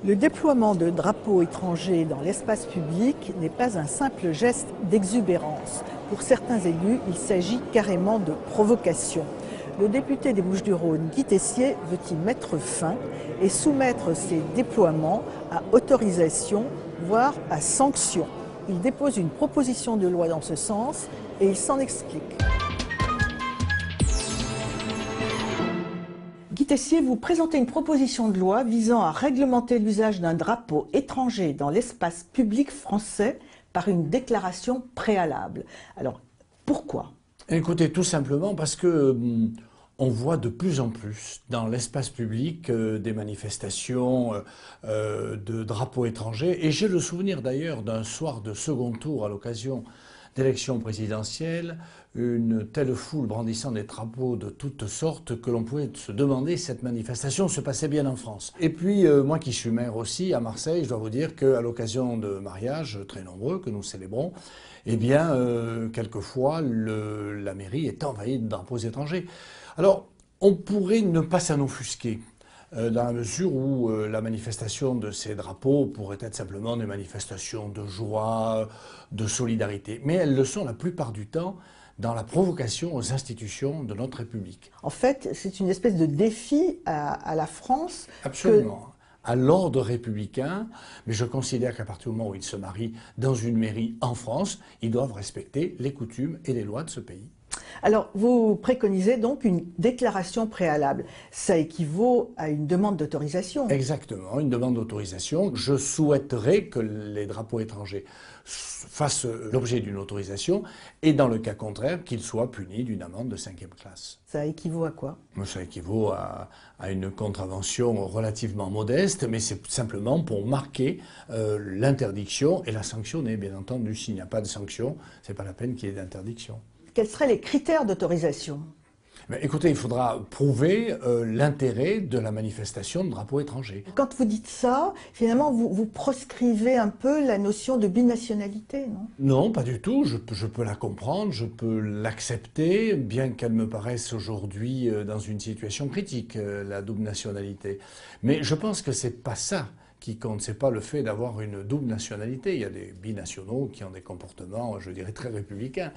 Le déploiement de drapeaux étrangers dans l'espace public n'est pas un simple geste d'exubérance. Pour certains élus, il s'agit carrément de provocation. Le député des Bouches-du-Rhône, Guy Tessier, veut y mettre fin et soumettre ces déploiements à autorisation, voire à sanction. Il dépose une proposition de loi dans ce sens et il s'en explique. Guy Tessier, vous présentez une proposition de loi visant à réglementer l'usage d'un drapeau étranger dans l'espace public français par une déclaration préalable. Alors, pourquoi ? Écoutez, tout simplement parce que on voit de plus en plus dans l'espace public des manifestations de drapeaux étrangers. Et j'ai le souvenir d'ailleurs d'un soir de second tour à l'occasion d'élections présidentielles, une telle foule brandissant des drapeaux de toutes sortes que l'on pouvait se demander si cette manifestation se passait bien en France. Et puis, moi qui suis maire aussi à Marseille, je dois vous dire qu'à l'occasion de mariages très nombreux que nous célébrons, eh bien, quelquefois, la mairie est envahie de drapeaux étrangers. Alors, on pourrait ne pas s'en offusquer, dans la mesure où la manifestation de ces drapeaux pourrait être simplement des manifestations de joie, de solidarité. Mais elles le sont la plupart du temps dans la provocation aux institutions de notre République. En fait, c'est une espèce de défi à la France. Absolument. À l'ordre républicain, mais je considère qu'à partir du moment où ils se marient dans une mairie en France, ils doivent respecter les coutumes et les lois de ce pays. Alors, vous préconisez donc une déclaration préalable. Ça équivaut à une demande d'autorisation. Exactement, une demande d'autorisation. Je souhaiterais que les drapeaux étrangers fassent l'objet d'une autorisation et dans le cas contraire, qu'ils soient punis d'une amende de 5e classe. Ça équivaut à quoi ? Ça équivaut à une contravention relativement modeste, mais c'est simplement pour marquer l'interdiction et la sanctionner, bien entendu. S'il n'y a pas de sanction, c'est pas la peine qu'il y ait d'interdiction. Quels seraient les critères d'autorisation ? Écoutez, il faudra prouver l'intérêt de la manifestation de drapeaux étrangers. Quand vous dites ça, finalement, vous proscrivez un peu la notion de binationalité, non ? Non, pas du tout. Je peux la comprendre, je peux l'accepter, bien qu'elle me paraisse aujourd'hui dans une situation critique, la double nationalité. Mais je pense que c'est pas ça qui compte, c'est pas le fait d'avoir une double nationalité. Il y a des binationaux qui ont des comportements, je dirais, très républicains.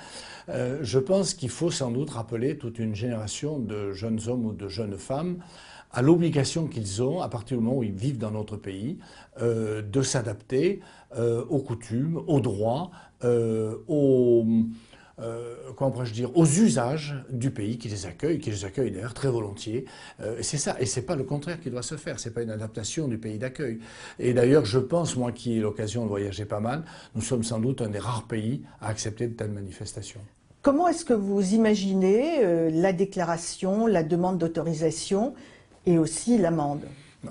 Je pense qu'il faut sans doute rappeler toute une génération de jeunes hommes ou de jeunes femmes à l'obligation qu'ils ont, à partir du moment où ils vivent dans notre pays, de s'adapter aux coutumes, aux droits, comment pourrais-je dire, aux usages du pays qui les accueille d'ailleurs très volontiers. C'est ça, et c'est pas le contraire qui doit se faire, c'est pas une adaptation du pays d'accueil. Et d'ailleurs, je pense, moi qui ai l'occasion de voyager pas mal, nous sommes sans doute un des rares pays à accepter de telles manifestations. Comment est-ce que vous imaginez la déclaration, la demande d'autorisation et aussi l'amende ?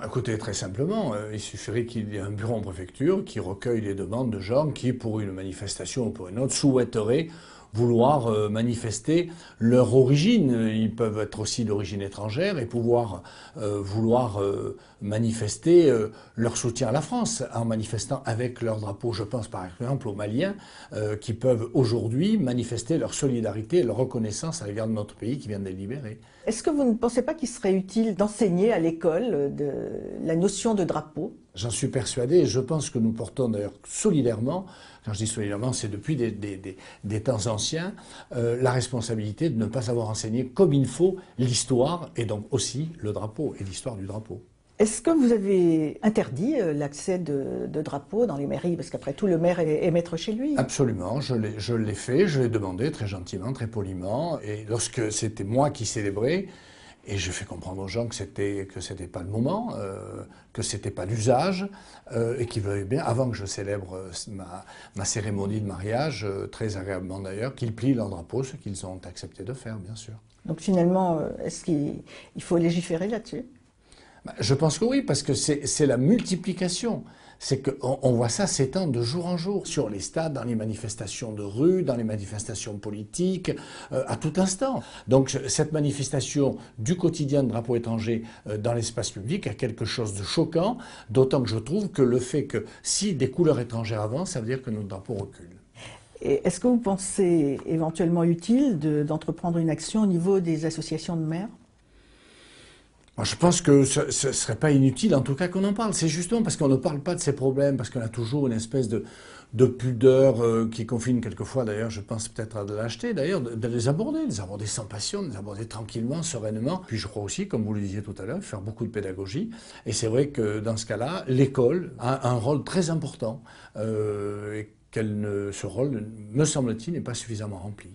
Écoutez, très simplement, il suffirait qu'il y ait un bureau en préfecture qui recueille les demandes de gens qui, pour une manifestation ou pour une autre, souhaiteraient vouloir manifester leur origine. Ils peuvent être aussi d'origine étrangère et pouvoir vouloir manifester leur soutien à la France en manifestant avec leur drapeau. Je pense par exemple aux Maliens qui peuvent aujourd'hui manifester leur solidarité et leur reconnaissance à l'égard de notre pays qui vient de les libérer. Est-ce que vous ne pensez pas qu'il serait utile d'enseigner à l'école la notion de drapeau ? J'en suis persuadé et je pense que nous portons d'ailleurs solidairement, quand je dis solidairement, c'est depuis des temps anciens, la responsabilité de ne pas avoir enseigné comme il faut l'histoire et donc aussi le drapeau et l'histoire du drapeau. Est-ce que vous avez interdit l'accès de drapeaux dans les mairies ? Parce qu'après tout, le maire est maître chez lui. Absolument, je l'ai fait, je l'ai demandé très gentiment, très poliment. Et lorsque c'était moi qui célébrais, et je fais comprendre aux gens que c'était pas le moment, que c'était pas l'usage, et qu'ils veulent bien, avant que je célèbre ma cérémonie de mariage, très agréablement d'ailleurs, qu'ils plient leur drapeau, ce qu'ils ont accepté de faire, bien sûr. Donc finalement, est-ce qu'il faut légiférer là-dessus ? Je pense que oui, parce que c'est la multiplication. C'est qu'on voit ça s'étendre de jour en jour sur les stades, dans les manifestations de rue, dans les manifestations politiques, à tout instant. Donc cette manifestation du quotidien de drapeaux étrangers dans l'espace public a quelque chose de choquant, d'autant que je trouve que le fait que si des couleurs étrangères avancent, ça veut dire que notre drapeau recule. Et est-ce que vous pensez éventuellement utile d'entreprendre une action au niveau des associations de maires ? Moi, je pense que ce ne serait pas inutile, en tout cas, qu'on en parle. C'est justement parce qu'on ne parle pas de ces problèmes, parce qu'on a toujours une espèce de pudeur qui confine quelquefois, d'ailleurs, je pense peut-être à de lâcheté, d'ailleurs, de les aborder sans passion, de les aborder tranquillement, sereinement. Puis je crois aussi, comme vous le disiez tout à l'heure, faire beaucoup de pédagogie. Et c'est vrai que dans ce cas-là, l'école a un rôle très important et ce rôle, me semble-t-il, n'est pas suffisamment rempli.